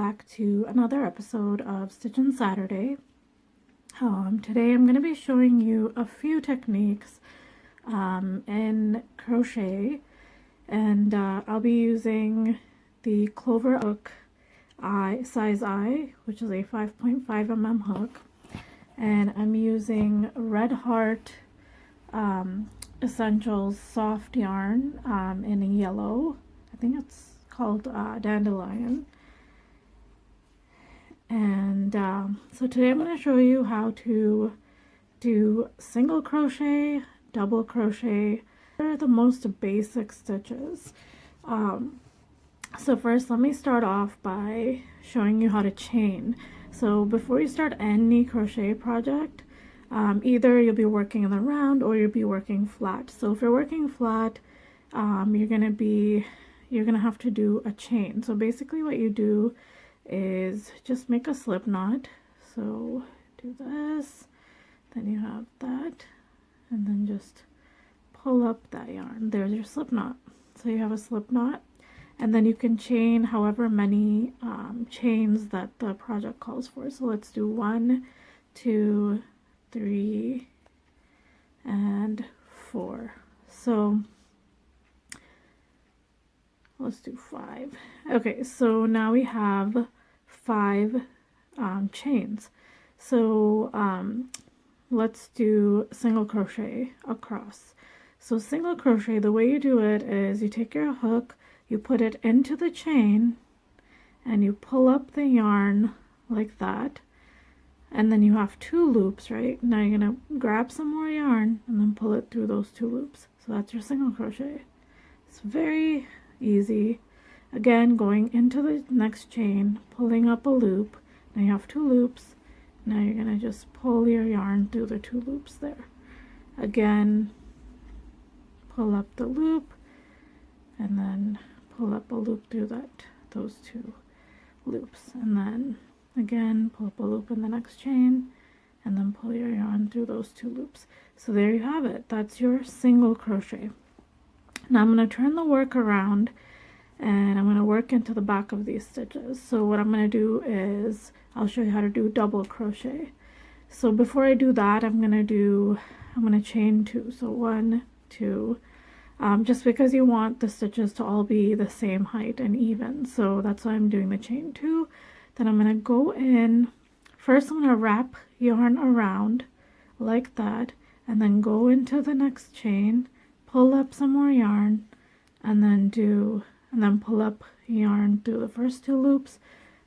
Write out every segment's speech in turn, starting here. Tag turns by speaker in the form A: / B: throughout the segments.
A: back to another episode of Stitchin' Saturday. Today I'm going to be showing you a few techniques in crochet, and I'll be using the Clover hook size I, which is a 5.5 mm hook, and I'm using Red Heart Essentials soft yarn in yellow. I think it's called Dandelion. And so today I'm going to show you how to do single crochet, double crochet. They're the most basic stitches. So first let me start off by showing you how to chain. So before you start any crochet project, either you'll be working in the round or you'll be working flat. So if you're working flat, you're gonna have to do a chain. So basically what you do is just make a slip knot. So do this, then you have that, and then just pull up that yarn. There's your slip knot. So you have a slip knot, and then you can chain however many chains that the project calls for. So let's do 1, 2, 3, and 4. So let's do 5. Okay, so now we have 5 chains. So let's do single crochet across. So single crochet, the way you do it is you take your hook, you put it into the chain, and you pull up the yarn like that, and then you have 2 loops, right? Now you're gonna grab some more yarn and then pull it through those 2 loops. So that's your single crochet. It's very easy. Again, going into the next chain, pulling up a loop. Now you have 2 loops. Now you're gonna just pull your yarn through the 2 loops there. Again, pull up the loop, and then pull up a loop through those 2 loops, and then again pull up a loop in the next chain, and then pull your yarn through those 2 loops. So there you have it. That's your single crochet. Now I'm going to turn the work around, and I'm going to work into the back of these stitches. So what I'm going to do is I'll show you how to do double crochet. So before I do that, I'm going to chain 2. So 1, 2, just because you want the stitches to all be the same height and even. So that's why I'm doing the chain 2. Then I'm going to go in. First I'm going to wrap yarn around like that, and then go into the next chain, pull up some more yarn, and then pull up yarn through the first 2 loops,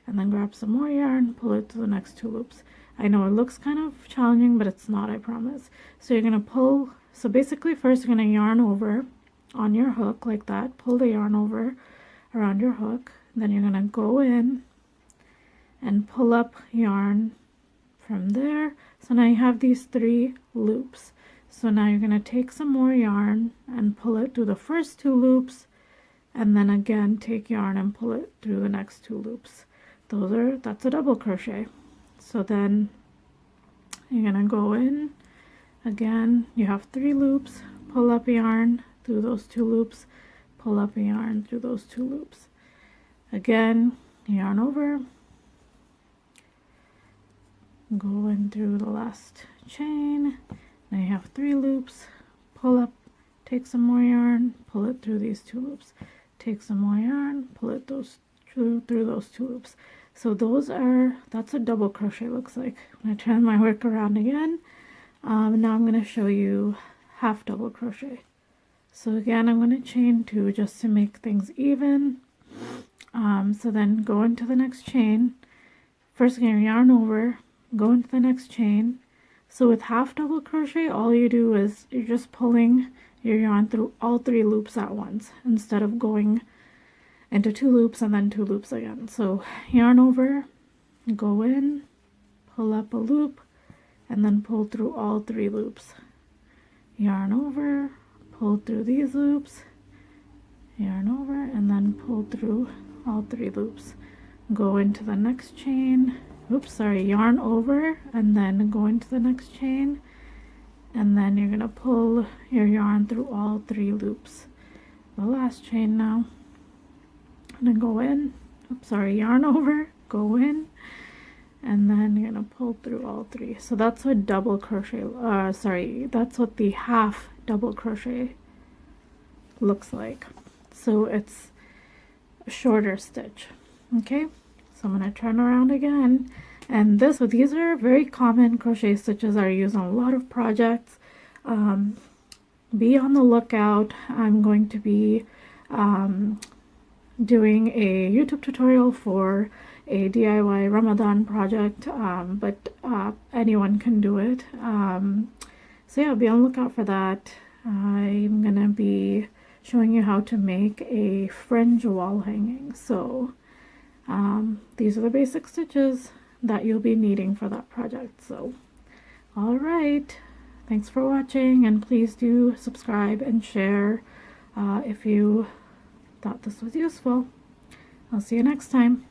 A: and then grab some more yarn, pull it to the next 2 loops. I know it looks kind of challenging, but it's not, I promise. So you're going to so basically first you're going to yarn over on your hook like that, pull the yarn over around your hook, then you're going to go in and pull up yarn from there. So now you have these 3 loops. So now you're going to take some more yarn and pull it through the first 2 loops, and then again take yarn and pull it through the next 2 loops. That's a double crochet. So then you're going to go in again, you have 3 loops, pull up yarn through those 2 loops, pull up yarn through those 2 loops. Again, yarn over, go in through the last chain. Now you have 3 loops, pull up, take some more yarn, pull it through these 2 loops, take some more yarn, pull it through those 2 loops. So that's a double crochet looks like. I'm going to turn my work around again. Now I'm going to show you half double crochet. So again, I'm going to chain 2 just to make things even. So then go into the next chain. First you're going to yarn over, go into the next chain. So with half double crochet, all you do is you're just pulling your yarn through all 3 loops at once instead of going into 2 loops and then 2 loops again. So yarn over, go in, pull up a loop, and then pull through all 3 loops. Yarn over, pull through these loops, yarn over, and then pull through all 3 loops. Go into the next chain, yarn over, and then go into the next chain, and then you're going to pull your yarn through all 3 loops. The last chain now, and then go in, yarn over, go in, and then you're gonna pull through all three. So that's what double crochet, that's what the half double crochet looks like. So it's a shorter stitch. Okay, so I'm gonna turn around again, and these are very common crochet stitches that are used on a lot of projects. Be on the lookout. I'm going to be doing a YouTube tutorial for a DIY Ramadan project, but anyone can do it. So yeah, be on the lookout for that. I'm gonna be showing you how to make a fringe wall hanging. So these are the basic stitches that you'll be needing for that project. So all right, thanks for watching, and please do subscribe and share if you thought this was useful. I'll see you next time.